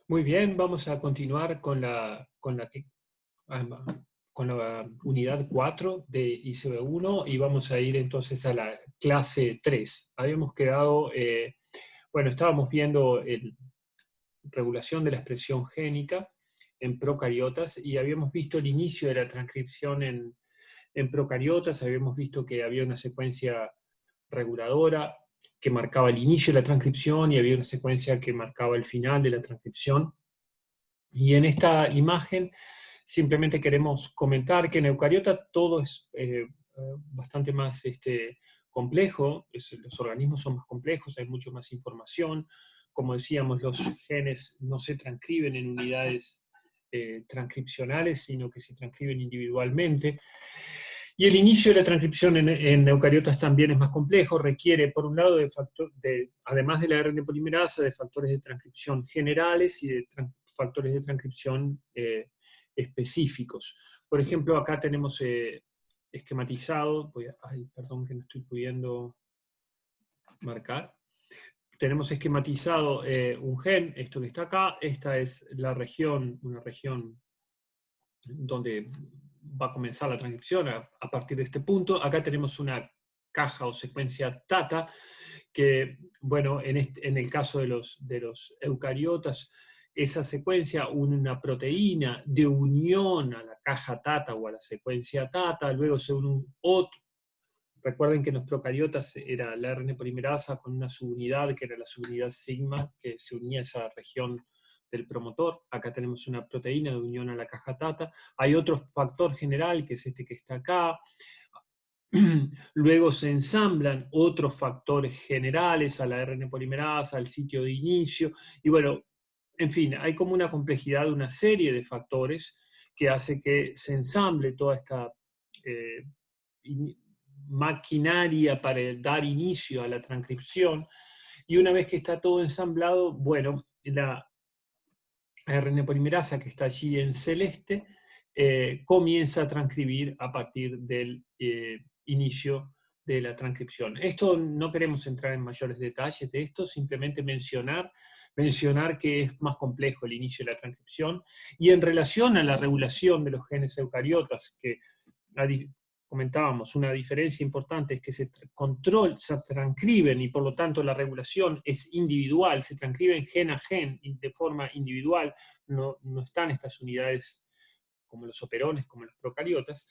Muy bien, vamos a continuar con la unidad 4 de ICB1 y vamos a ir entonces a la clase 3. Habíamos quedado, bueno, estábamos viendo regulación de la expresión génica en procariotas y habíamos visto el inicio de la transcripción en procariotas, habíamos visto que había una secuencia reguladora que marcaba el inicio de la transcripción y había una secuencia que marcaba el final de la transcripción. Y en esta imagen simplemente queremos comentar que en eucariota todo es bastante más complejo, los organismos son más complejos, hay mucho más información. Como decíamos, los genes no se transcriben en unidades transcripcionales, sino que se transcriben individualmente. Y el inicio de la transcripción en eucariotas también es más complejo, requiere, por un lado, además de la ARN polimerasa, de factores de transcripción generales y de factores de transcripción específicos. Por ejemplo, acá tenemos esquematizado, perdón que no estoy pudiendo marcar, tenemos esquematizado un gen, esto que está acá, esta es la región, una región donde va a comenzar la transcripción a partir de este punto. Acá tenemos una caja o secuencia TATA, que, bueno, en el caso de los eucariotas, esa secuencia une una proteína de unión a la caja TATA o a la secuencia TATA, luego se une un otro. Recuerden que en los procariotas era la ARN polimerasa con una subunidad, que era la subunidad sigma, que se unía a esa región del promotor. Acá tenemos una proteína de unión a la caja TATA. Hay otro factor general, que es este que está acá. Luego se ensamblan otros factores generales a la ARN polimerasa, al sitio de inicio. Y bueno, en fin, hay como una complejidad de una serie de factores que hace que se ensamble toda esta maquinaria para dar inicio a la transcripción. Y una vez que está todo ensamblado, bueno, la ARN polimerasa que está allí en celeste comienza a transcribir a partir del inicio de la transcripción. Esto no queremos entrar en mayores detalles de esto, simplemente mencionar que es más complejo el inicio de la transcripción. Y en relación a la regulación de los genes eucariotas, que comentábamos, una diferencia importante es que se transcriben y por lo tanto la regulación es individual, se transcriben gen a gen de forma individual, no están estas unidades como los operones, como los procariotas,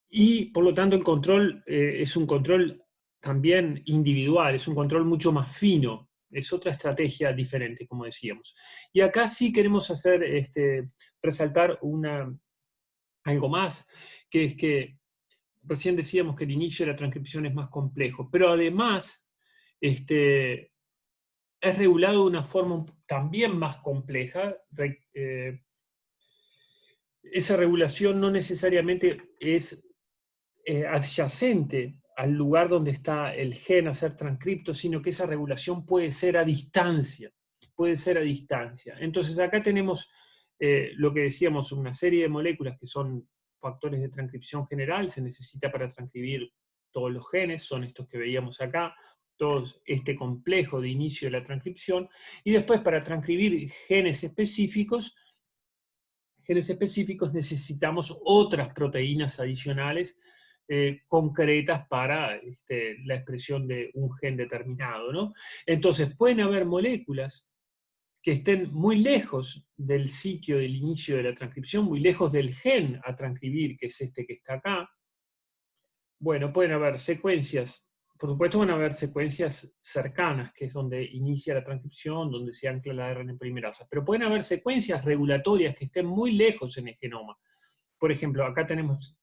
y por lo tanto el control es un control también individual, es un control mucho más fino, es otra estrategia diferente, como decíamos. Y acá sí queremos resaltar algo más, que es que recién decíamos que el inicio de la transcripción es más complejo, pero además es regulado de una forma también más compleja. Esa regulación no necesariamente es adyacente al lugar donde está el gen a ser transcripto, sino que esa regulación puede ser a distancia. Puede ser a distancia. Entonces acá tenemos lo que decíamos, una serie de moléculas que son factores de transcripción general, se necesita para transcribir todos los genes, son estos que veíamos acá, todo este complejo de inicio de la transcripción, y después para transcribir genes específicos necesitamos otras proteínas adicionales concretas para la expresión de un gen determinado, ¿no? Entonces pueden haber moléculas que estén muy lejos del sitio del inicio de la transcripción, muy lejos del gen a transcribir, que es este que está acá. Bueno, pueden haber secuencias, por supuesto van a haber secuencias cercanas, que es donde inicia la transcripción, donde se ancla la ARN polimerasa, pero pueden haber secuencias regulatorias que estén muy lejos en el genoma. Por ejemplo, acá tenemos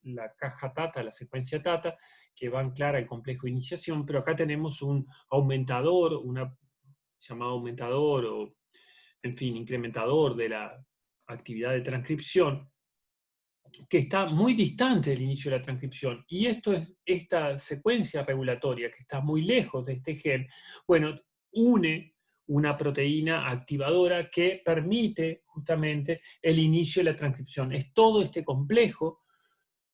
la caja TATA, la secuencia TATA, que va a anclar al complejo de iniciación, pero acá tenemos un aumentador, llamado aumentador o, en fin, incrementador de la actividad de transcripción, que está muy distante del inicio de la transcripción. Y esta secuencia regulatoria, que está muy lejos de este gen, bueno, une una proteína activadora que permite justamente el inicio de la transcripción. Es todo este complejo,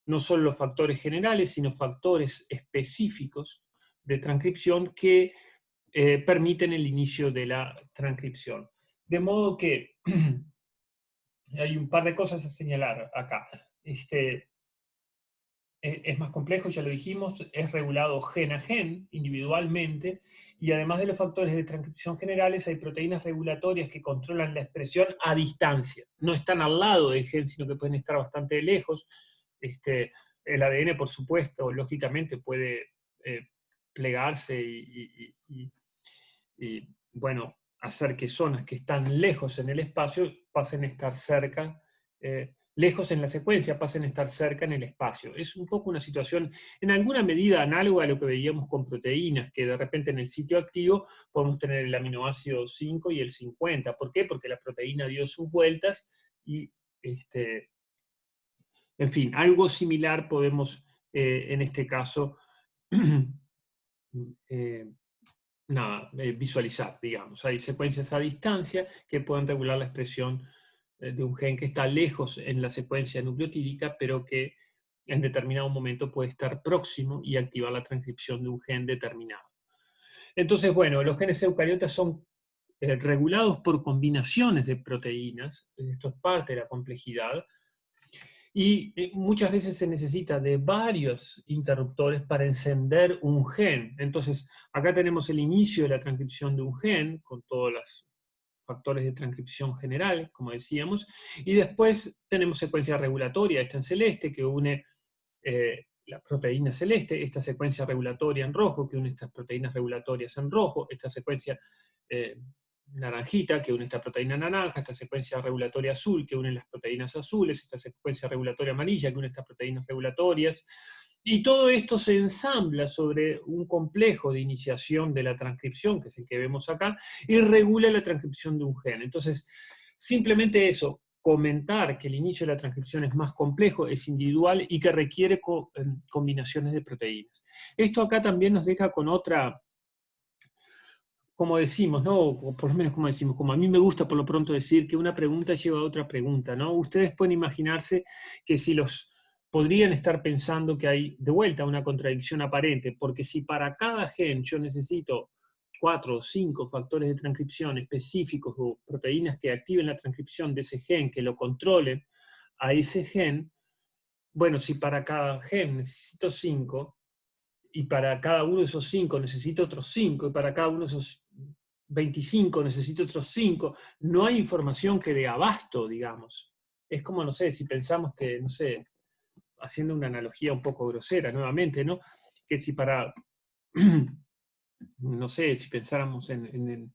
no solo los factores generales, sino factores específicos de transcripción que permiten el inicio de la transcripción. De modo que hay un par de cosas a señalar acá. Es más complejo, ya lo dijimos, es regulado gen a gen, individualmente, y además de los factores de transcripción generales, hay proteínas regulatorias que controlan la expresión a distancia. No están al lado del gen, sino que pueden estar bastante lejos. El ADN, por supuesto, lógicamente puede plegarse y, bueno, hacer que zonas que están lejos en el espacio pasen a estar cerca, lejos en la secuencia, pasen a estar cerca en el espacio. Es un poco una situación, en alguna medida, análoga a lo que veíamos con proteínas, que de repente en el sitio activo podemos tener el aminoácido 5 y el 50. ¿Por qué? Porque la proteína dio sus vueltas y, en fin, algo similar podemos, en este caso, visualizar, digamos. Hay secuencias a distancia que pueden regular la expresión de un gen que está lejos en la secuencia nucleotídica, pero que en determinado momento puede estar próximo y activar la transcripción de un gen determinado. Entonces, bueno, los genes eucariotas son regulados por combinaciones de proteínas, esto es parte de la complejidad, y muchas veces se necesita de varios interruptores para encender un gen. Entonces, acá tenemos el inicio de la transcripción de un gen, con todos los factores de transcripción general, como decíamos, y después tenemos secuencia regulatoria, esta en celeste, que une la proteína celeste, esta secuencia regulatoria en rojo, que une estas proteínas regulatorias en rojo, esta secuencia naranjita, que une esta proteína naranja, esta secuencia regulatoria azul, que une las proteínas azules, esta secuencia regulatoria amarilla, que une estas proteínas regulatorias, y todo esto se ensambla sobre un complejo de iniciación de la transcripción, que es el que vemos acá, y regula la transcripción de un gen. Entonces, simplemente eso, comentar que el inicio de la transcripción es más complejo, es individual y que requiere combinaciones de proteínas. Esto acá también nos deja con otra, como decimos, ¿no? O por lo menos como decimos, como a mí me gusta por lo pronto decir que una pregunta lleva a otra pregunta, ¿no? Ustedes pueden imaginarse que si los podrían estar pensando que hay de vuelta una contradicción aparente, porque si para cada gen yo necesito 4 o 5 factores de transcripción específicos o proteínas que activen la transcripción de ese gen, que lo controlen a ese gen, bueno, si para cada gen necesito 5, y para cada uno de esos 5 necesito otros 5, y para cada uno de esos 25 necesito otros 5, no hay información que dé abasto, digamos. Es como, no sé, si pensamos que, no sé, haciendo una analogía un poco grosera nuevamente, ¿no? Que si para, no sé, si pensáramos en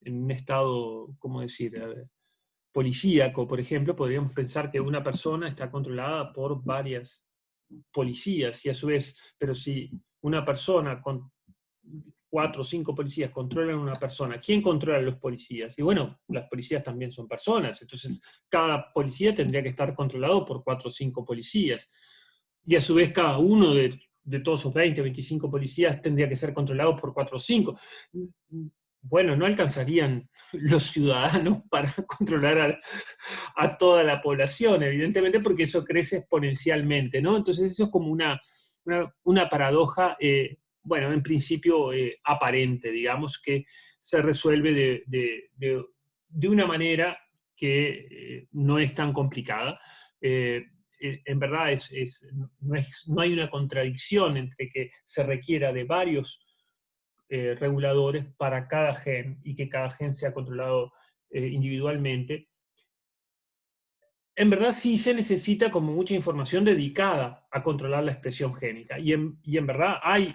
un estado, ¿cómo decir? Policíaco, por ejemplo, podríamos pensar que una persona está controlada por varias policías y a su vez, pero si una persona con 4 o 5 policías controlan a una persona, ¿quién controla a los policías? Y bueno, las policías también son personas, entonces cada policía tendría que estar controlado por 4 o 5 policías. Y a su vez cada uno de todos esos 20 o 25 policías tendría que ser controlado por 4 o 5. Bueno, no alcanzarían los ciudadanos para controlar a toda la población, evidentemente, porque eso crece exponencialmente, ¿no? Entonces eso es como una paradoja, bueno, en principio aparente, digamos, que se resuelve de una manera que no es tan complicada. En verdad no hay una contradicción entre que se requiera de varios reguladores para cada gen y que cada gen sea controlado individualmente. En verdad sí se necesita como mucha información dedicada a controlar la expresión génica. Y en verdad hay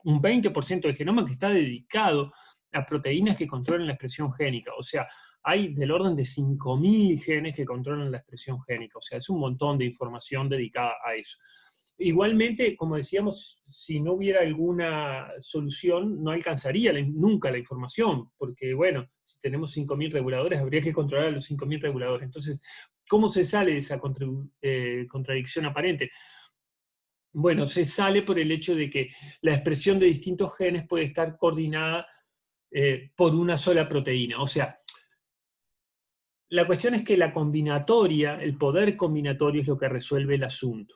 un 20% del genoma que está dedicado a proteínas que controlan la expresión génica. O sea, hay del orden de 5.000 genes que controlan la expresión génica. O sea, es un montón de información dedicada a eso. Igualmente, como decíamos, si no hubiera alguna solución, no alcanzaría nunca la información, porque, bueno, si tenemos 5.000 reguladores, habría que controlar a los 5.000 reguladores. Entonces, ¿cómo se sale de esa contradicción aparente? Bueno, se sale por el hecho de que la expresión de distintos genes puede estar coordinada por una sola proteína. O sea, la cuestión es que la combinatoria, el poder combinatorio es lo que resuelve el asunto.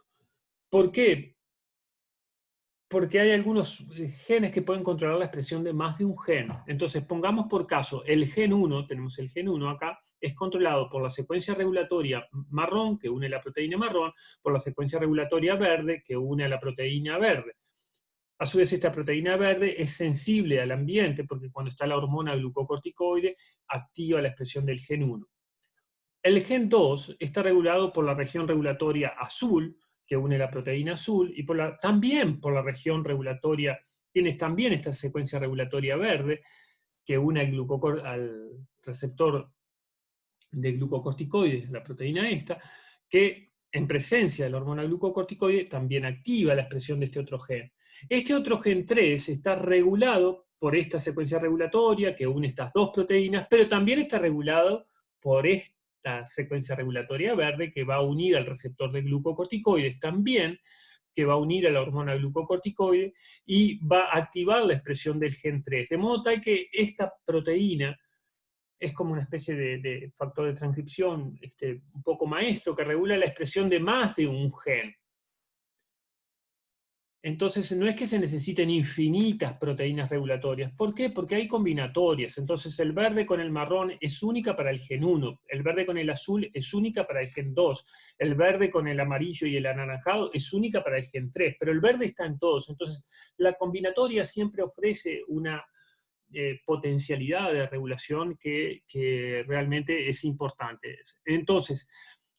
¿Por qué? Porque hay algunos genes que pueden controlar la expresión de más de un gen. Entonces, pongamos por caso, el gen 1, tenemos el gen 1 acá, es controlado por la secuencia regulatoria marrón, que une la proteína marrón, por la secuencia regulatoria verde, que une a la proteína verde. A su vez, esta proteína verde es sensible al ambiente, porque cuando está la hormona glucocorticoide, activa la expresión del gen 1. El gen 2 está regulado por la región regulatoria azul, que une la proteína azul, y también por la región regulatoria, tienes también esta secuencia regulatoria verde, que une al receptor de glucocorticoides, la proteína esta, que en presencia de la hormona glucocorticoide también activa la expresión de este otro gen. Este otro gen 3 está regulado por esta secuencia regulatoria que une estas dos proteínas, pero también está regulado por esta secuencia regulatoria verde que va a unir al receptor de glucocorticoides también, que va a unir a la hormona glucocorticoide y va a activar la expresión del gen 3. De modo tal que esta proteína es como una especie de factor de transcripción un poco maestro que regula la expresión de más de un gen. Entonces, no es que se necesiten infinitas proteínas regulatorias. ¿Por qué? Porque hay combinatorias. Entonces, el verde con el marrón es única para el gen 1, el verde con el azul es única para el gen 2, el verde con el amarillo y el anaranjado es única para el gen 3, pero el verde está en todos. Entonces, la combinatoria siempre ofrece una potencialidad de regulación que realmente es importante. Entonces,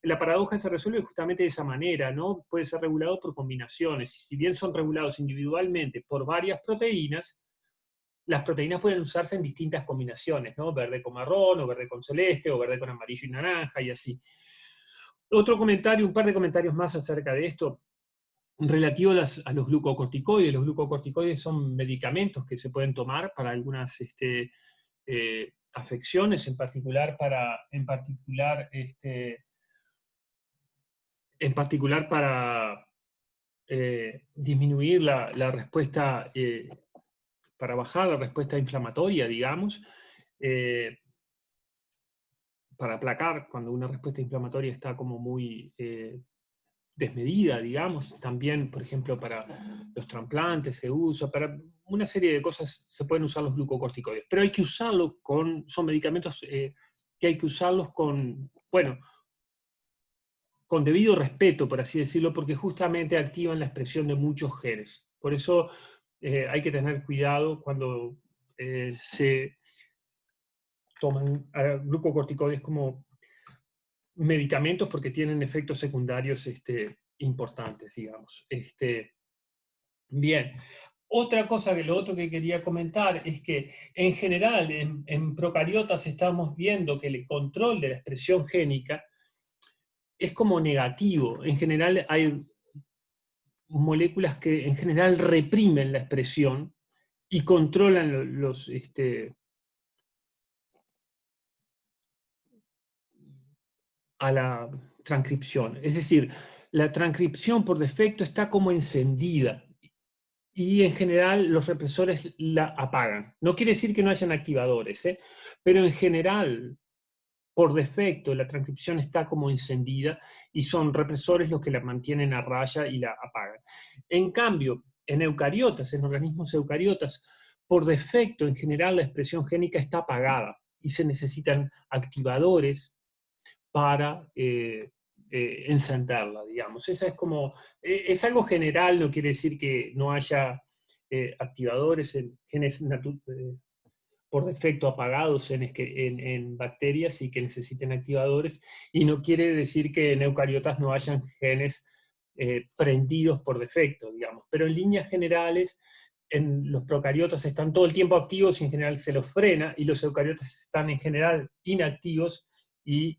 la paradoja se resuelve justamente de esa manera, ¿no? Puede ser regulado por combinaciones. Si bien son regulados individualmente por varias proteínas, las proteínas pueden usarse en distintas combinaciones, ¿no? Verde con marrón, o verde con celeste, o verde con amarillo y naranja, y así. Otro comentario, un par de comentarios más acerca de esto relativo a los glucocorticoides. Los glucocorticoides son medicamentos que se pueden tomar para algunas afecciones, en particular para disminuir la respuesta, para bajar la respuesta inflamatoria, digamos, para aplacar cuando una respuesta inflamatoria está como muy desmedida, digamos. También, por ejemplo, para los trasplantes se usa, para una serie de cosas se pueden usar los glucocorticoides, pero hay que usarlos son medicamentos que hay que usarlos bueno, con debido respeto, por así decirlo, porque justamente activan la expresión de muchos genes. Por eso hay que tener cuidado cuando se toman glucocorticoides como medicamentos, porque tienen efectos secundarios importantes, digamos. Bien. Otra cosa, lo otro que quería comentar es que en general en procariotas estamos viendo que el control de la expresión génica es como negativo. En general hay moléculas que en general reprimen la expresión y controlan a la transcripción. Es decir, la transcripción por defecto está como encendida y en general los represores la apagan. No quiere decir que no hayan activadores, pero en general, por defecto, la transcripción está como encendida y son represores los que la mantienen a raya y la apagan. En cambio, en eucariotas, en organismos eucariotas, por defecto, en general, la expresión génica está apagada y se necesitan activadores para encenderla, digamos. Esa es como, es algo general, no quiere decir que no haya activadores en genes por defecto apagados en bacterias y que necesiten activadores, y no quiere decir que en eucariotas no hayan genes prendidos por defecto, digamos. Pero en líneas generales, en los procariotas están todo el tiempo activos y en general se los frena, y los eucariotas están en general inactivos y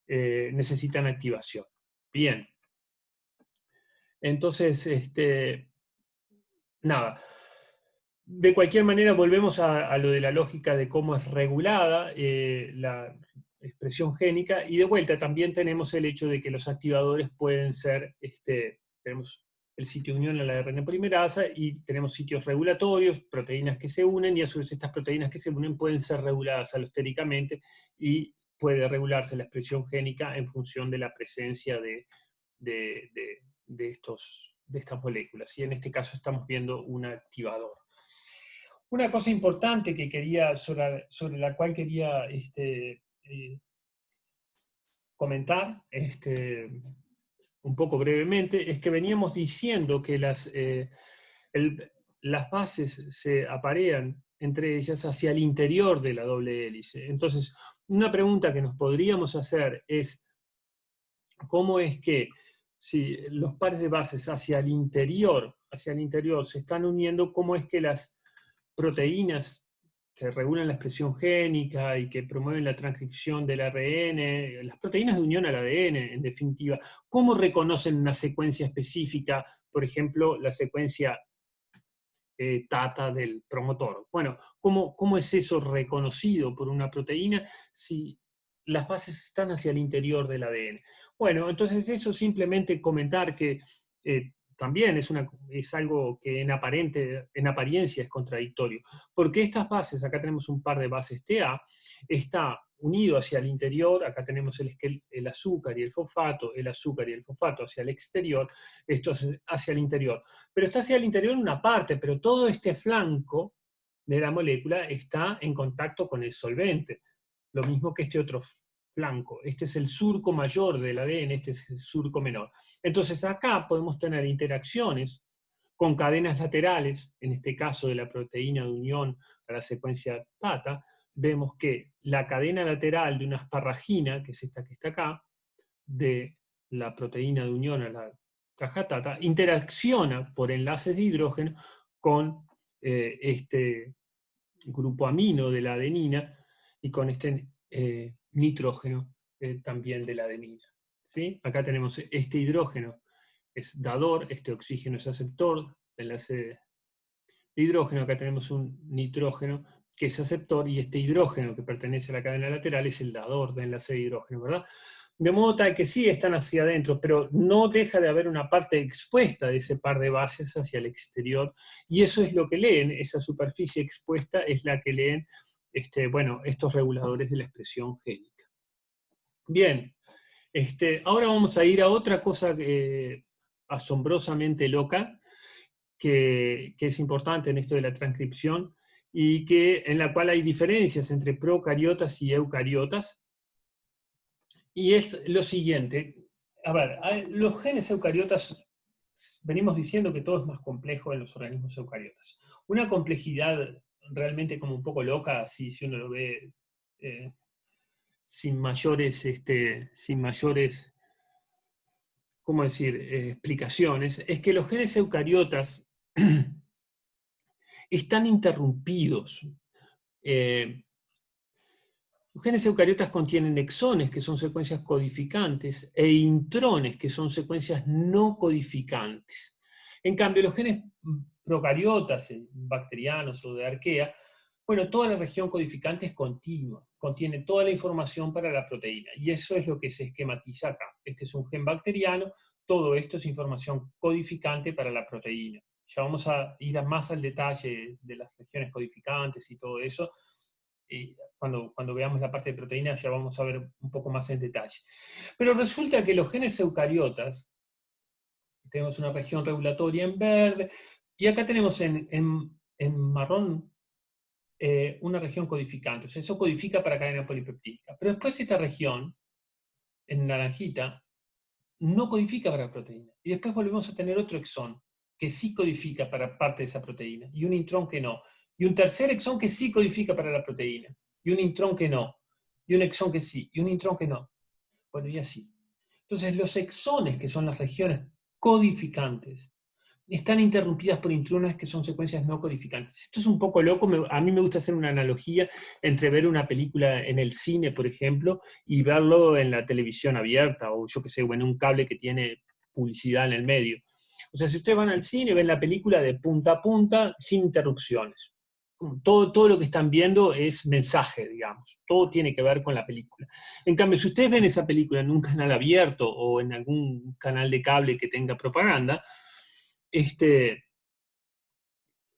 necesitan activación. Bien. Entonces, nada. De cualquier manera, volvemos a lo de la lógica de cómo es regulada la expresión génica, y de vuelta también tenemos el hecho de que los activadores pueden ser, tenemos el sitio de unión a la ARN polimerasa y tenemos sitios regulatorios, proteínas que se unen, y a su vez estas proteínas que se unen pueden ser reguladas alostéricamente y puede regularse la expresión génica en función de la presencia de de estas moléculas, y en este caso estamos viendo un activador. Una cosa importante que sobre la cual quería comentar un poco brevemente, es que veníamos diciendo que las bases se aparean entre ellas hacia el interior de la doble hélice. Entonces, una pregunta que nos podríamos hacer es, ¿cómo es que si los pares de bases hacia el interior se están uniendo, cómo es que las proteínas que regulan la expresión génica y que promueven la transcripción del ARN, las proteínas de unión al ADN, en definitiva, cómo reconocen una secuencia específica, por ejemplo, la secuencia TATA del promotor? Bueno, ¿cómo es eso reconocido por una proteína si las bases están hacia el interior del ADN? Bueno, entonces eso simplemente comentar que también es algo que en apariencia es contradictorio, porque estas bases, acá tenemos un par de bases TA, está unido hacia el interior, acá tenemos el azúcar y el fosfato hacia el exterior, esto es hacia el interior, pero está hacia el interior en una parte, pero todo este flanco de la molécula está en contacto con el solvente, lo mismo que este otro flanco. Este es el surco mayor del ADN, este es el surco menor. Entonces acá podemos tener interacciones con cadenas laterales, en este caso de la proteína de unión a la secuencia TATA, vemos que la cadena lateral de una asparragina, que es esta que está acá, de la proteína de unión a la caja TATA, interacciona por enlaces de hidrógeno con este grupo amino de la adenina y con este nitrógeno también de la adenina. ¿Sí? Acá tenemos este hidrógeno, es dador, este oxígeno es aceptor, enlace de hidrógeno, acá tenemos un nitrógeno que es aceptor, y este hidrógeno que pertenece a la cadena lateral es el dador de enlace de hidrógeno, ¿verdad? De modo tal que sí están hacia adentro, pero no deja de haber una parte expuesta de ese par de bases hacia el exterior, y eso es lo que leen, esa superficie expuesta es la que leen estos reguladores de la expresión génica. Bien, ahora vamos a ir a otra cosa asombrosamente loca, que es importante en esto de la transcripción, y en la cual hay diferencias entre procariotas y eucariotas, y es lo siguiente. A ver, los genes eucariotas, venimos diciendo que todo es más complejo en los organismos eucariotas. Una complejidad realmente como un poco loca, si uno lo ve sin mayores, ¿cómo decir?, explicaciones, es que los genes eucariotas están interrumpidos. Los genes eucariotas contienen exones, que son secuencias codificantes, e intrones, que son secuencias no codificantes. En cambio, los genes procariotas, bacterianos o de arquea, bueno, toda la región codificante es continua, contiene toda la información para la proteína, y eso es lo que se esquematiza acá. Este es un gen bacteriano, todo esto es información codificante para la proteína. Ya vamos a ir más al detalle de las regiones codificantes y todo eso, y cuando veamos la parte de proteínas ya vamos a ver un poco más en detalle. Pero resulta que los genes eucariotas, tenemos una región regulatoria en verde, y acá tenemos en marrón una región codificante, o sea, eso codifica para cadena polipeptídica. Pero después esta región, en naranjita, no codifica para proteína. Y después volvemos a tener otro exón, que sí codifica para parte de esa proteína, y un intrón que no. Y un tercer exón que sí codifica para la proteína, y un intrón que no. Y un exón que sí, y un intrón que no. Bueno, y así. Entonces, los exones, que son las regiones codificantes, están interrumpidas por intrones que son secuencias no codificantes. Esto es un poco loco, a mí me gusta hacer una analogía entre ver una película en el cine, por ejemplo, y verlo en la televisión abierta, o yo qué sé, o en un cable que tiene publicidad en el medio. O sea, si ustedes van al cine, ven la película de punta a punta, sin interrupciones. Todo lo que están viendo es mensaje, digamos. Todo tiene que ver con la película. En cambio, si ustedes ven esa película en un canal abierto o en algún canal de cable que tenga propaganda,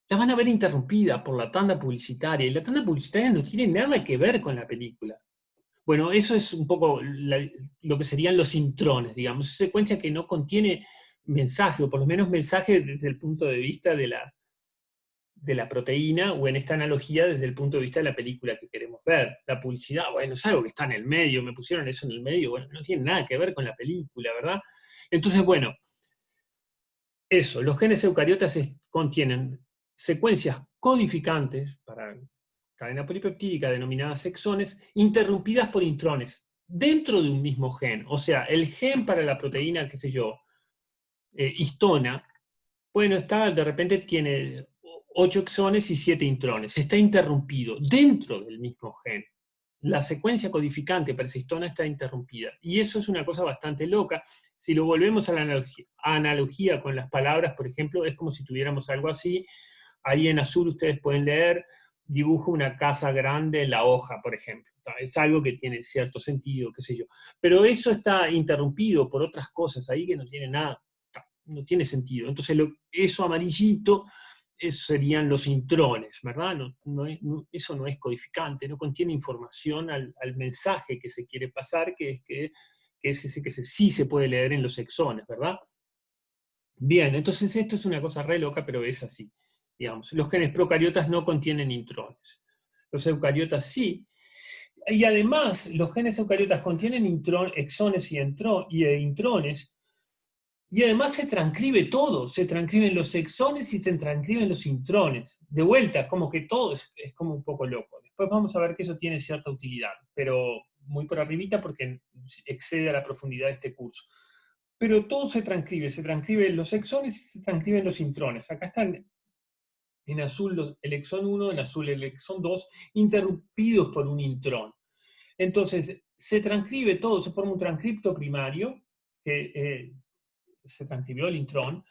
la van a ver interrumpida por la tanda publicitaria, y la tanda publicitaria no tiene nada que ver con la película. Bueno, eso es un poco lo que serían los intrones, digamos, secuencia que no contiene mensaje, o por lo menos mensaje desde el punto de vista de la proteína, o en esta analogía desde el punto de vista de la película que queremos ver. La publicidad, bueno, es algo que está en el medio, me pusieron eso en el medio, bueno, no tiene nada que ver con la película, ¿verdad? Entonces, bueno, eso, los genes eucariotas contienen secuencias codificantes para cadena polipeptídica denominadas exones, interrumpidas por intrones dentro de un mismo gen. O sea, el gen para la proteína, qué sé yo, histona, bueno, de repente tiene 8 exones y 7 intrones. Está interrumpido dentro del mismo gen. La secuencia codificante para esa histona está interrumpida. Y eso es una cosa bastante loca. Si lo volvemos a la analogía con las palabras, por ejemplo, es como si tuviéramos algo así. Ahí en azul ustedes pueden leer, dibujo una casa grande en la hoja, por ejemplo. Es algo que tiene cierto sentido, qué sé yo. Pero eso está interrumpido por otras cosas ahí que no tiene nada, no tiene sentido. Entonces, eso amarillito, eso serían los intrones, ¿verdad? Eso no es codificante, no contiene información al mensaje que se quiere pasar, que es ese que sí se puede leer en los exones, ¿verdad? Bien, entonces esto es una cosa re loca, pero es así. Digamos, los genes procariotas no contienen intrones. Los eucariotas sí. Y además, los genes eucariotas contienen exones y intrones, y además se transcribe todo, se transcriben los exones y se transcriben los intrones. De vuelta, como que todo es como un poco loco. Después vamos a ver que eso tiene cierta utilidad, pero muy por arribita porque excede a la profundidad de este curso. Pero todo se transcriben los exones y se transcriben los intrones. Acá están en azul el exón 1, en azul el exón 2, interrumpidos por un intrón. Entonces, se transcribe todo, se forma un transcripto primario, que se transcribió el intrón,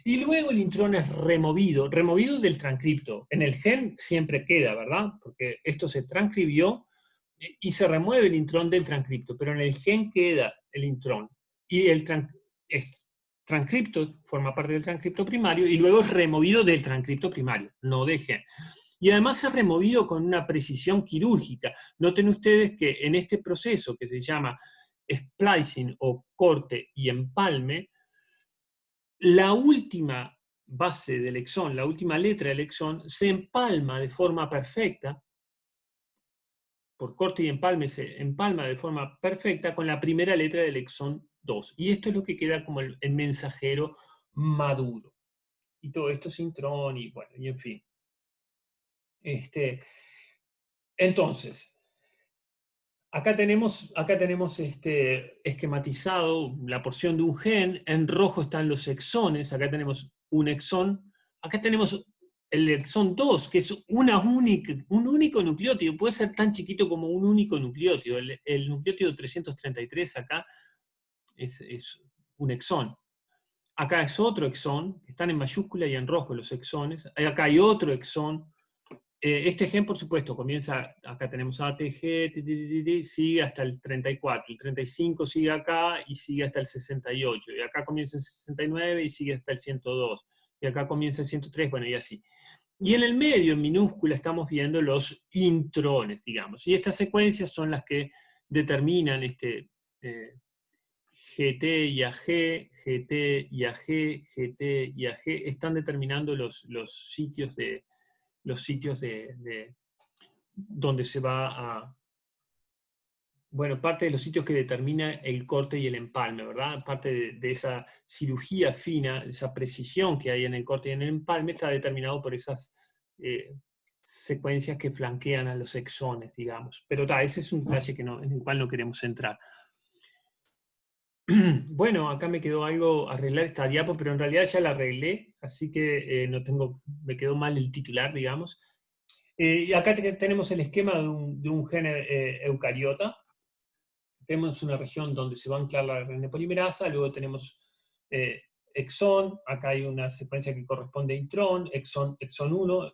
y luego el intrón es removido del transcripto. En el gen siempre queda, ¿verdad? Porque esto se transcribió y se remueve el intrón del transcripto, pero en el gen queda el intrón. Y el transcripto forma parte del transcripto primario y luego es removido del transcripto primario, no del gen. Y además es removido con una precisión quirúrgica. Noten ustedes que en este proceso que se llama splicing o corte y empalme, la última base del exón, la última letra del exón, se empalma de forma perfecta, por corte y empalme se empalma de forma perfecta con la primera letra del exón 2. Y esto es lo que queda como el mensajero maduro. Y todo esto es intrón y bueno, y en fin. Entonces, acá tenemos esquematizado la porción de un gen, en rojo están los exones, acá tenemos un exón, acá tenemos el exón 2, que es un único nucleótido, puede ser tan chiquito como un único nucleótido. El nucleótido 333 acá es un exón. Acá es otro exón, están en mayúscula y en rojo los exones, acá hay otro exón. Este gen, por supuesto, comienza, acá tenemos ATG, sigue hasta el 34, el 35 sigue acá y sigue hasta el 68, y acá comienza el 69 y sigue hasta el 102, y acá comienza el 103, bueno, y así. Y en el medio, en minúscula, estamos viendo los intrones, digamos, y estas secuencias son las que determinan GT y AG, GT y AG, GT y AG, están determinando los sitios donde se va a, bueno, parte de los sitios que determina el corte y el empalme, ¿verdad? Parte de esa cirugía fina, esa precisión que hay en el corte y en el empalme, está determinado por esas secuencias que flanquean a los exones, digamos. Pero ese es un detalle en el cual no queremos entrar. Bueno, acá me quedó algo arreglar esta diapo, pero en realidad ya la arreglé, así que me quedó mal el titular, digamos. Y acá tenemos el esquema de un gen eucariota. Tenemos una región donde se va a anclar la RNA polimerasa, luego tenemos exón, acá hay una secuencia que corresponde a intrón, exón 1,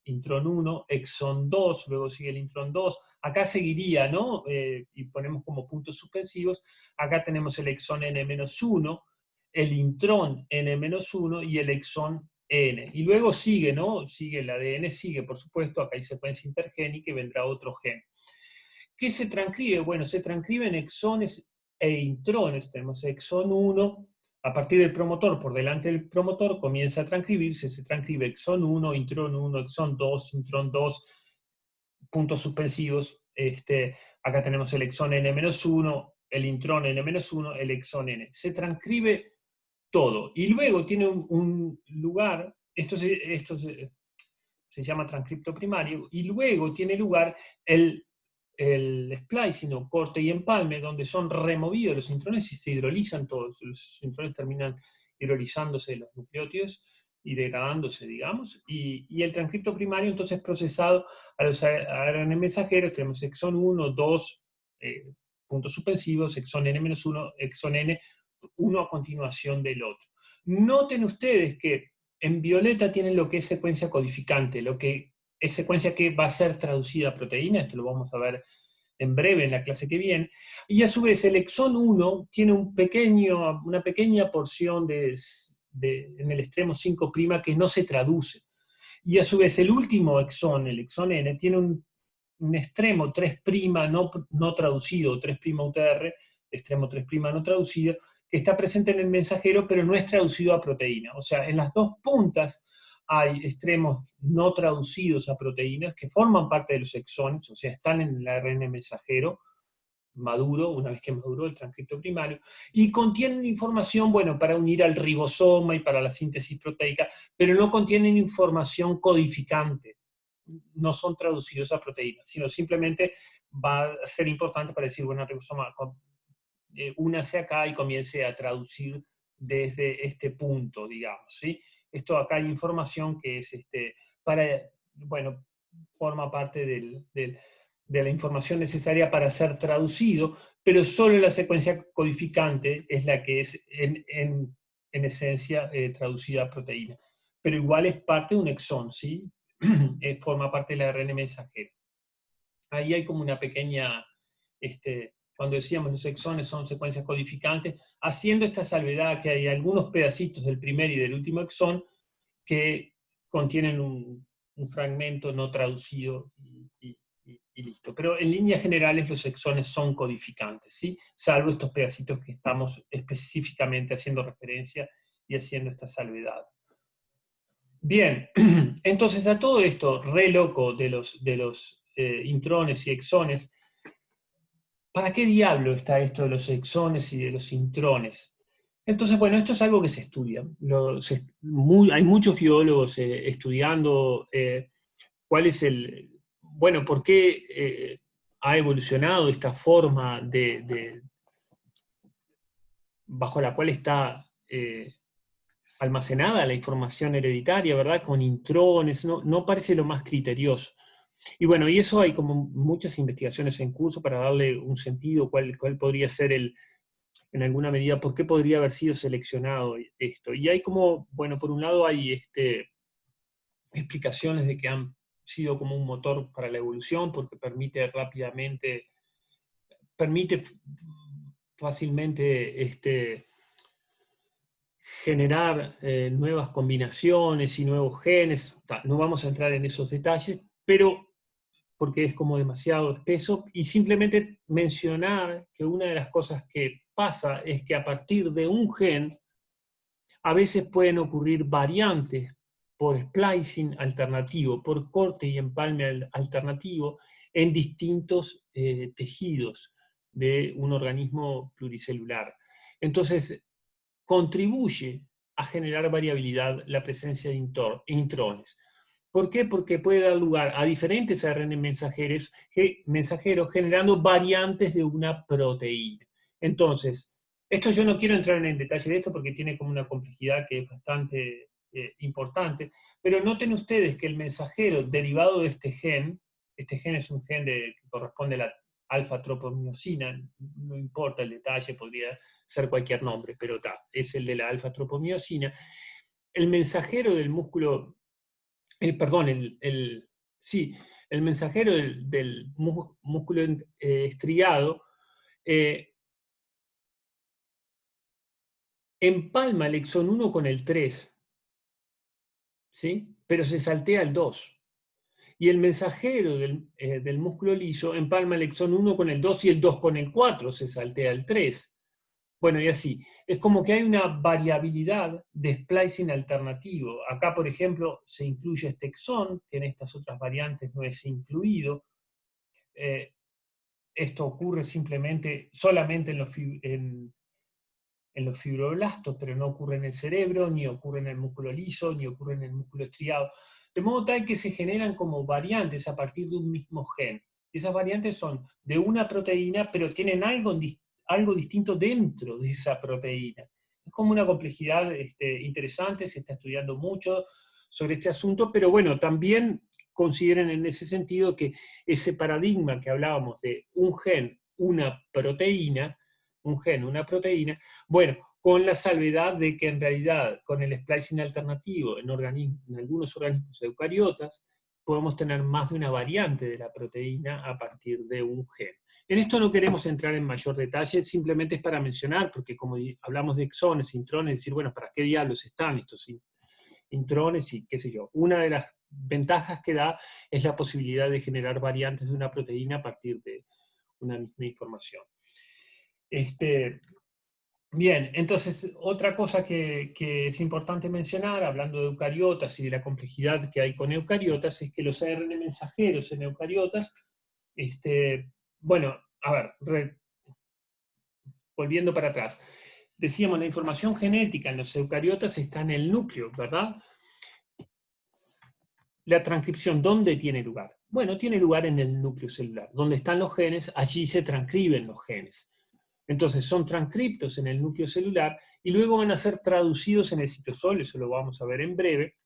intrón 1, exón 2, luego sigue el intrón 2, acá seguiría, ¿no? Y ponemos como puntos suspensivos, acá tenemos el exón N-1, el intrón N-1 y el exón N. Y luego sigue, ¿no? Sigue el ADN, sigue, por supuesto, acá hay secuencia intergénica y vendrá otro gen. ¿Qué se transcribe? Bueno, se transcriben exones e intrones. Tenemos exón 1, A partir del promotor, por delante del promotor, comienza a transcribirse, se transcribe exón 1, intrón 1, exón 2, intrón 2, puntos suspensivos. Acá tenemos el exón n-1, el intrón n-1, el exón n. Se transcribe todo. Y luego tiene un lugar, esto se llama transcripto primario, y luego tiene lugar el splicing o corte y empalme, donde son removidos los intrones y se hidrolizan todos. Los intrones terminan hidrolizándose los nucleótidos y degradándose, digamos, y el transcripto primario entonces procesado a los ARN mensajeros. Tenemos exón 1, 2, puntos suspensivos, exón n-1, exón n, uno a continuación del otro. Noten ustedes que en violeta tienen lo que es secuencia codificante, lo que es secuencia que va a ser traducida a proteína. Esto lo vamos a ver en breve en la clase que viene. Y a su vez el exón 1 tiene una pequeña porción en el extremo 5' que no se traduce. Y a su vez el último exón, el exón N, tiene un extremo 3' no traducido, 3' UTR, extremo 3' no traducido, que está presente en el mensajero, pero no es traducido a proteína. O sea, en las dos puntas hay extremos no traducidos a proteínas que forman parte de los exones, o sea, están en el ARN mensajero maduro, una vez que maduró el transcripto primario, y contienen información, bueno, para unir al ribosoma y para la síntesis proteica, pero no contienen información codificante, no son traducidos a proteínas, sino simplemente va a ser importante para decir, bueno, el ribosoma únase acá y comience a traducir desde este punto, digamos, ¿sí? Esto acá hay información que es, bueno, forma parte de la información necesaria para ser traducido, pero solo la secuencia codificante es la que es en esencia traducida a proteína. Pero igual es parte de un exón, ¿sí? Forma parte del ARN mensajero. Ahí hay como una pequeña, cuando decíamos los exones son secuencias codificantes, haciendo esta salvedad que hay algunos pedacitos del primer y del último exón que contienen un fragmento no traducido y listo. Pero en líneas generales los exones son codificantes, ¿sí? Salvo estos pedacitos que estamos específicamente haciendo referencia y haciendo esta salvedad. Bien, entonces a todo esto, re loco de los intrones y exones, ¿para qué diablo está esto de los exones y de los intrones? Entonces, bueno, esto es algo que se estudia. Hay muchos biólogos estudiando cuál es bueno, por qué ha evolucionado esta forma bajo la cual está almacenada la información hereditaria, ¿verdad? Con intrones, no parece lo más criterioso. Y bueno, y eso hay como muchas investigaciones en curso para darle un sentido, cuál podría ser en alguna medida, por qué podría haber sido seleccionado esto. Y hay como, bueno, por un lado hay explicaciones de que han sido como un motor para la evolución, porque permite fácilmente generar nuevas combinaciones y nuevos genes. No vamos a entrar en esos detalles, pero porque es como demasiado espeso, y simplemente mencionar que una de las cosas que pasa es que a partir de un gen a veces pueden ocurrir variantes por splicing alternativo, por corte y empalme alternativo en distintos tejidos de un organismo pluricelular. Entonces, contribuye a generar variabilidad la presencia de intrones. ¿Por qué? Porque puede dar lugar a diferentes ARN mensajeros generando variantes de una proteína. Entonces, esto yo no quiero entrar en el detalle de esto porque tiene como una complejidad que es bastante importante, pero noten ustedes que el mensajero derivado de este gen es un gen que corresponde a la alfa-tropomiosina, no importa el detalle, podría ser cualquier nombre, pero es el de la alfa-tropomiosina. El mensajero del músculo, el mensajero del músculo estriado empalma el exón 1 con el 3, ¿sí? Pero se saltea el 2. Y el mensajero del músculo liso empalma el exón 1 con el 2 y el 2 con el 4, se saltea el 3. Bueno, y así. Es como que hay una variabilidad de splicing alternativo. Acá, por ejemplo, se incluye este exón, que en estas otras variantes no es incluido. Esto ocurre simplemente, solamente en los fibroblastos, pero no ocurre en el cerebro, ni ocurre en el músculo liso, ni ocurre en el músculo estriado. De modo tal que se generan como variantes a partir de un mismo gen. Esas variantes son de una proteína, pero tienen algo distinto dentro de esa proteína. Es como una complejidad interesante, se está estudiando mucho sobre este asunto, pero bueno, también consideren en ese sentido que ese paradigma que hablábamos de un gen, una proteína, un gen, una proteína, bueno, con la salvedad de que en realidad con el splicing alternativo en algunos organismos eucariotas podemos tener más de una variante de la proteína a partir de un gen. En esto no queremos entrar en mayor detalle, simplemente es para mencionar, porque como hablamos de exones, intrones, decir, bueno, ¿para qué diablos están estos intrones y qué sé yo? Una de las ventajas que da es la posibilidad de generar variantes de una proteína a partir de una misma información. Bien, entonces otra cosa que es importante mencionar, hablando de eucariotas y de la complejidad que hay con eucariotas, es que los ARN mensajeros en eucariotas, bueno, a ver, volviendo para atrás, decíamos, la información genética en los eucariotas está en el núcleo, ¿verdad? La transcripción, ¿dónde tiene lugar? Bueno, tiene lugar en el núcleo celular. Donde están los genes, allí se transcriben los genes. Entonces son transcriptos en el núcleo celular y luego van a ser traducidos en el citosol, eso lo vamos a ver en breve.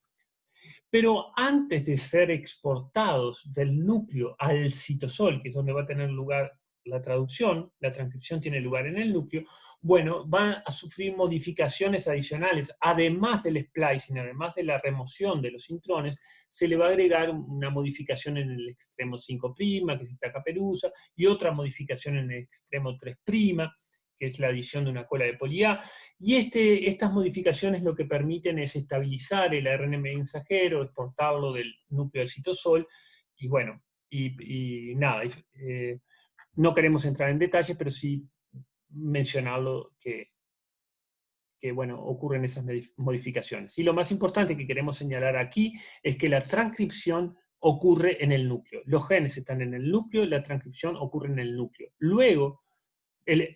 Pero antes de ser exportados del núcleo al citosol, que es donde va a tener lugar la traducción, la transcripción tiene lugar en el núcleo, bueno, van a sufrir modificaciones adicionales. Además del splicing, además de la remoción de los intrones, se le va a agregar una modificación en el extremo 5', que es esta caperuza, y otra modificación en el extremo 3', que es la adición de una cola de poli-A. Y estas modificaciones lo que permiten es estabilizar el ARN mensajero, exportarlo del núcleo del citosol, y bueno, y nada, no queremos entrar en detalles, pero sí mencionarlo que bueno, ocurren esas modificaciones. Y lo más importante que queremos señalar aquí es que la transcripción ocurre en el núcleo. Los genes están en el núcleo, la transcripción ocurre en el núcleo. Luego, el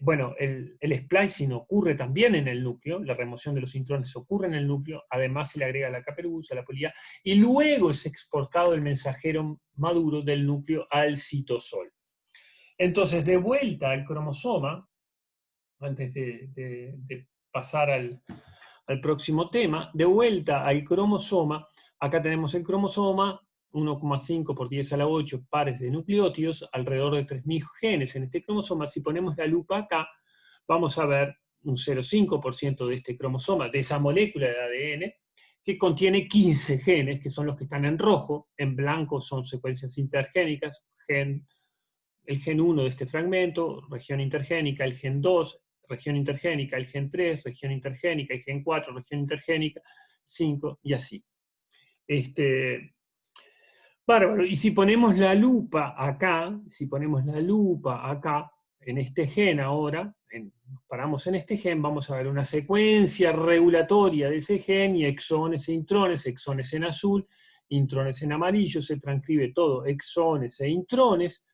splicing ocurre también en el núcleo, la remoción de los intrones ocurre en el núcleo, además se le agrega la caperuza, la poli-A, y luego es exportado el mensajero maduro del núcleo al citosol. Entonces, de vuelta al cromosoma, antes de pasar al próximo tema, de vuelta al cromosoma, acá tenemos el cromosoma, 1,5 por 10 a la 8 pares de nucleótidos, alrededor de 3.000 genes en este cromosoma. Si ponemos la lupa acá, vamos a ver un 0,5% de este cromosoma, de esa molécula de ADN, que contiene 15 genes, que son los que están en rojo, en blanco son secuencias intergénicas, el gen 1 de este fragmento, región intergénica, el gen 2, región intergénica, el gen 3, región intergénica, el gen 4, región intergénica, 5, y así. Bárbaro, y si ponemos la lupa acá, en este gen ahora, nos paramos en este gen, vamos a ver una secuencia regulatoria de ese gen y exones e intrones, exones en azul, intrones en amarillo, se transcribe todo, exones e intrones.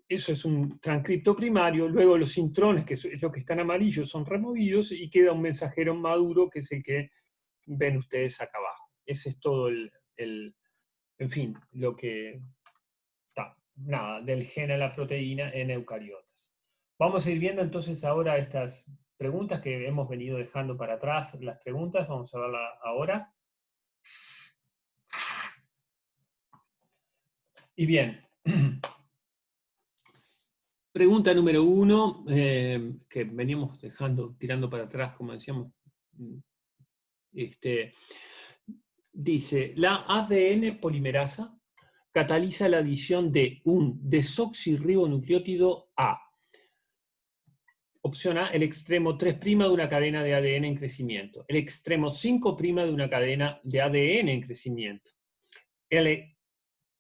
Eso es un transcripto primario, luego los intrones, que es lo que está en amarillo, son removidos y queda un mensajero maduro, que es el que ven ustedes acá abajo. Ese es todo en fin, lo que está, nada, del gen a la proteína en eucariotas. Vamos a ir viendo entonces ahora estas preguntas que hemos venido dejando para atrás, las preguntas, vamos a verlas ahora. Y bien, pregunta número 1, que veníamos tirando para atrás, como decíamos, dice, la ADN polimerasa cataliza la adición de un desoxirribonucleótido A. Opción A, el extremo 3' de una cadena de ADN en crecimiento. El extremo 5' de una cadena de ADN en crecimiento. L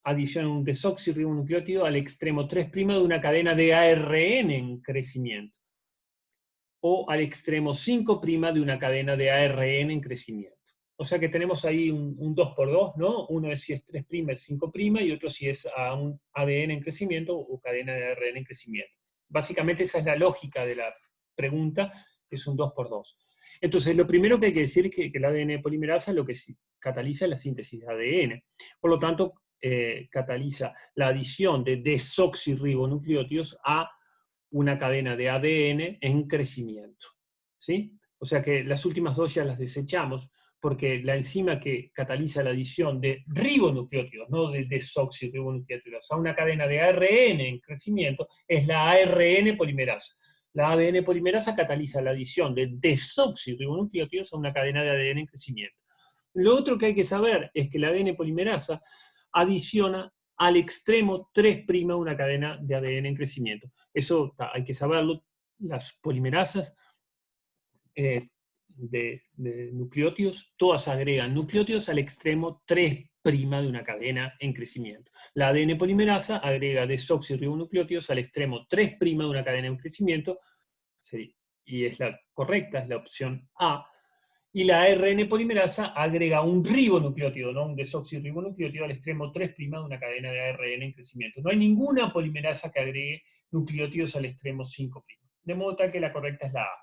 adiciona un desoxirribonucleótido al extremo 3' de una cadena de ARN en crecimiento. o al extremo 5' de una cadena de ARN en crecimiento. O sea que tenemos ahí un 2 por 2, ¿no? Uno es si es 3', es 5', y otro si es a un ADN en crecimiento o cadena de ARN en crecimiento. Básicamente esa es la lógica de la pregunta, es un 2 por 2. Entonces, lo primero que hay que decir es que el ADN polimerasa lo que cataliza es la síntesis de ADN. Por lo tanto, cataliza la adición de desoxirribonucleótidos a una cadena de ADN en crecimiento. ¿Sí? O sea que las últimas dos ya las desechamos, porque la enzima que cataliza la adición de ribonucleótidos, no de desoxirribonucleótidos, a una cadena de ARN en crecimiento, es la ARN polimerasa. La ADN polimerasa cataliza la adición de desoxirribonucleótidos a una cadena de ADN en crecimiento. Lo otro que hay que saber es que la ADN polimerasa adiciona al extremo 3' una cadena de ADN en crecimiento. Eso hay que saberlo. Las polimerasas de nucleótidos, todas agregan nucleótidos al extremo 3' de una cadena en crecimiento. La ADN polimerasa agrega desoxirribonucleótidos al extremo 3' de una cadena en crecimiento, sí, y es la correcta, es la opción A. Y la ARN polimerasa agrega un ribonucleótido, ¿no? Un desoxirribonucleótido al extremo 3' de una cadena de ARN en crecimiento. No hay ninguna polimerasa que agregue nucleótidos al extremo 5'. De modo tal que la correcta es la A.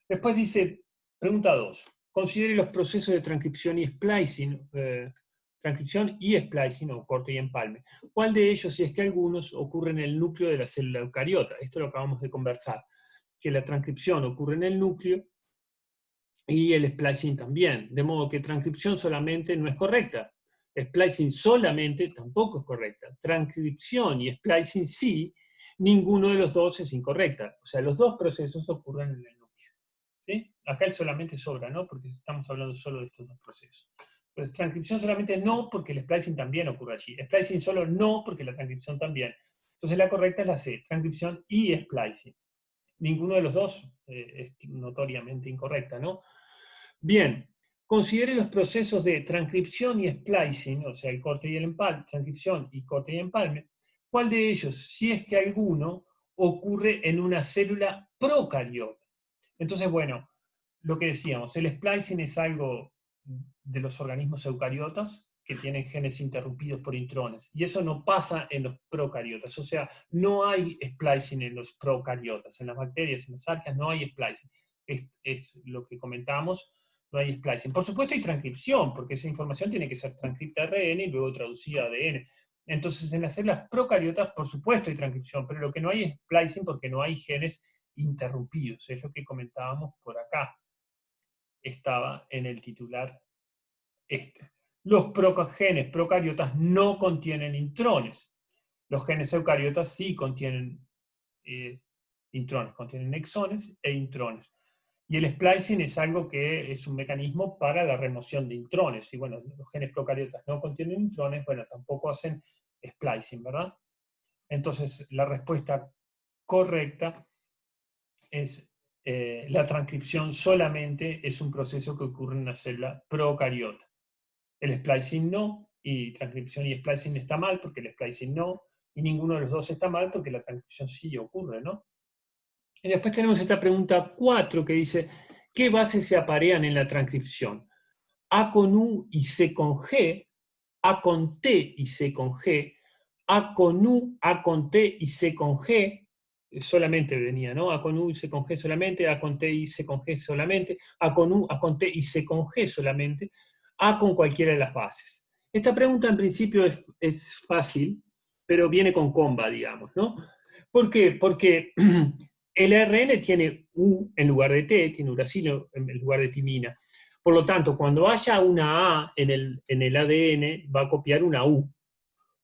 Después dice, pregunta 2. Considere los procesos de transcripción y splicing, o corte y empalme. ¿Cuál de ellos, si es que algunos, ocurre en el núcleo de la célula eucariota? Esto lo acabamos de conversar, que la transcripción ocurre en el núcleo y el splicing también. De modo que transcripción solamente no es correcta. Splicing solamente tampoco es correcta. Transcripción y splicing sí, ninguno de los dos es incorrecta. O sea, los dos procesos ocurren en el núcleo. ¿Sí? Acá el solamente sobra, ¿no? Porque estamos hablando solo de estos dos procesos. Pues transcripción solamente no, porque el splicing también ocurre allí. Splicing solo no, porque la transcripción también. Entonces la correcta es la C, transcripción y splicing. Ninguno de los dos es notoriamente incorrecta, ¿no? Bien, considere los procesos de transcripción y splicing, o sea, el corte y el empalme, transcripción y corte y empalme. ¿Cuál de ellos, si es que alguno, ocurre en una célula procariota? Entonces, bueno, lo que decíamos, el splicing es algo de los organismos eucariotas que tienen genes interrumpidos por intrones, y eso no pasa en los procariotas, o sea, no hay splicing en los procariotas, en las bacterias, en las arqueas no hay splicing, es lo que comentamos, no hay splicing. Por supuesto hay transcripción, porque esa información tiene que ser transcripta a ARN y luego traducida a ADN. Entonces, en las células procariotas, por supuesto hay transcripción, pero lo que no hay es splicing porque no hay genes interrumpidos, es lo que comentábamos por acá. Estaba en el titular este. Los genes procariotas no contienen intrones. Los genes eucariotas sí contienen intrones, contienen exones e intrones. Y el splicing es algo que es un mecanismo para la remoción de intrones. Y bueno, los genes procariotas no contienen intrones, bueno, tampoco hacen splicing, ¿verdad? Entonces, la respuesta correcta es la transcripción solamente es un proceso que ocurre en una célula procariota. El splicing no, y transcripción y splicing está mal porque el splicing no, y ninguno de los dos está mal porque la transcripción sí ocurre, ¿no? Y después tenemos esta pregunta 4 que dice, ¿qué bases se aparean en la transcripción? A con U y C con G, A con T y C con G, A con U, A con T y C con G, solamente venía, ¿no? A con U y C con G solamente, A con T y C con G solamente, A con U, A con T y C con G solamente, A con cualquiera de las bases. Esta pregunta en principio es fácil, pero viene con comba, digamos, ¿no? ¿Por qué? Porque el ARN tiene U en lugar de T, tiene uracilo en lugar de timina. Por lo tanto, cuando haya una A en el ADN, va a copiar una U.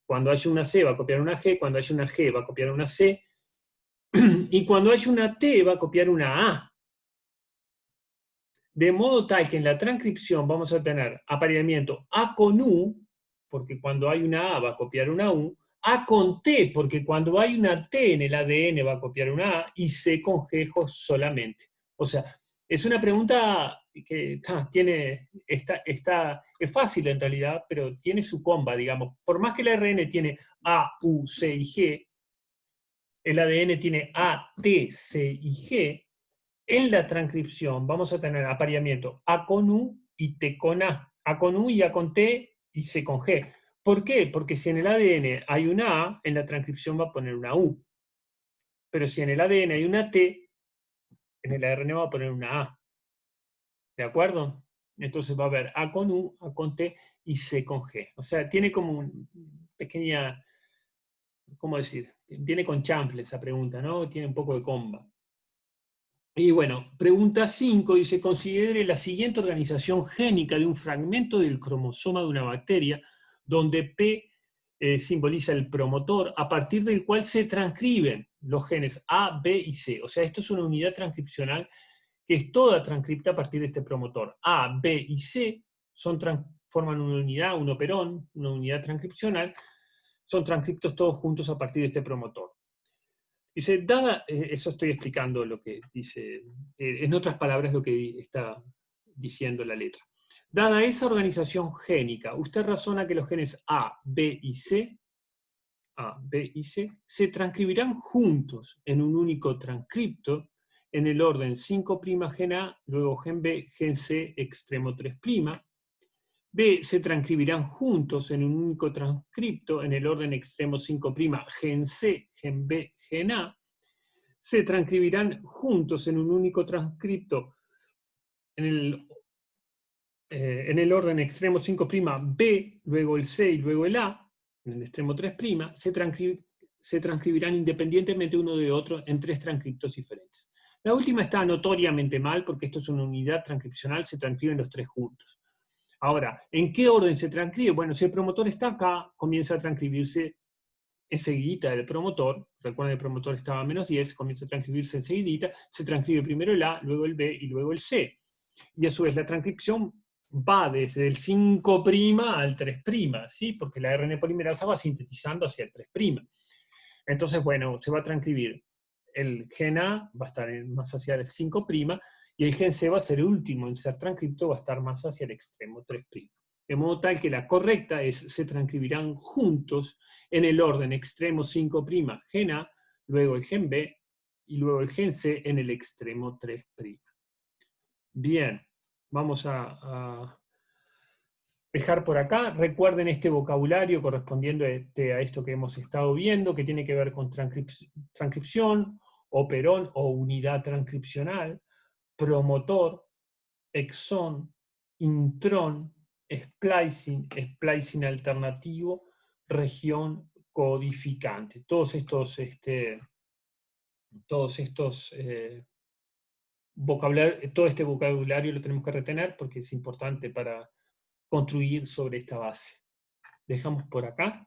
Cuando haya una C, va a copiar una G. Cuando haya una G, va a copiar una C. Y cuando haya una T, va a copiar una A. De modo tal que en la transcripción vamos a tener apareamiento A con U, porque cuando hay una A va a copiar una U, A con T, porque cuando hay una T en el ADN va a copiar una A, y C con G solamente. O sea, es una pregunta que es fácil en realidad, pero tiene su comba, digamos. Por más que el ARN tiene A, U, C y G, el ADN tiene A, T, C y G, En la transcripción vamos a tener apareamiento A con U y T con A con U y A con T y C con G. ¿Por qué? Porque si en el ADN hay una A, en la transcripción va a poner una U. Pero si en el ADN hay una T, en el ARN va a poner una A. ¿De acuerdo? Entonces va a haber A con U, A con T y C con G. O sea, tiene como una pequeña, ¿cómo decir? Viene con chanfle esa pregunta, ¿no? Tiene un poco de comba. Y bueno, pregunta 5 dice, considere la siguiente organización génica de un fragmento del cromosoma de una bacteria, donde P simboliza el promotor, a partir del cual se transcriben los genes A, B y C. O sea, esto es una unidad transcripcional que es toda transcripta a partir de este promotor. A, B y C forman una unidad, un operón, una unidad transcripcional, son transcriptos todos juntos a partir de este promotor. Dice, dada, eso estoy explicando lo que dice, en otras palabras lo que está diciendo la letra. Dada esa organización génica, usted razona que los genes A, B y C, se transcribirán juntos en un único transcripto en el orden 5' gen A, luego gen B, gen C, extremo 3'. B se transcribirán juntos en un único transcripto en el orden extremo 5', gen C, gen B, gen A. Se transcribirán juntos en un único transcripto en el orden extremo 5' B, luego el C y luego el A, en el extremo 3', se transcribirán independientemente uno de otro en 3 transcriptos diferentes. La última está notoriamente mal porque esto es una unidad transcripcional, se transcriben los 3 juntos. Ahora, ¿en qué orden se transcribe? Bueno, si el promotor está acá, comienza a transcribirse enseguidita del promotor. Recuerden, el promotor estaba a -10, comienza a transcribirse enseguidita, se transcribe primero el A, luego el B y luego el C. Y a su vez la transcripción va desde el 5' al 3', ¿sí? Porque la RNA polimerasa va sintetizando hacia el 3'. Entonces, bueno, se va a transcribir el gen A, va a estar más hacia el 5', y el gen C va a ser el último en ser transcripto, va a estar más hacia el extremo 3'. De modo tal que la correcta es, se transcribirán juntos en el orden extremo 5' gen A, luego el gen B, y luego el gen C en el extremo 3'. Bien, vamos a dejar por acá. Recuerden este vocabulario correspondiendo a esto que hemos estado viendo, que tiene que ver con transcripción, operón o unidad transcripcional, promotor, exón, intrón, splicing, splicing alternativo, región codificante. Todo este vocabulario lo tenemos que retener porque es importante para construir sobre esta base. Dejamos por acá.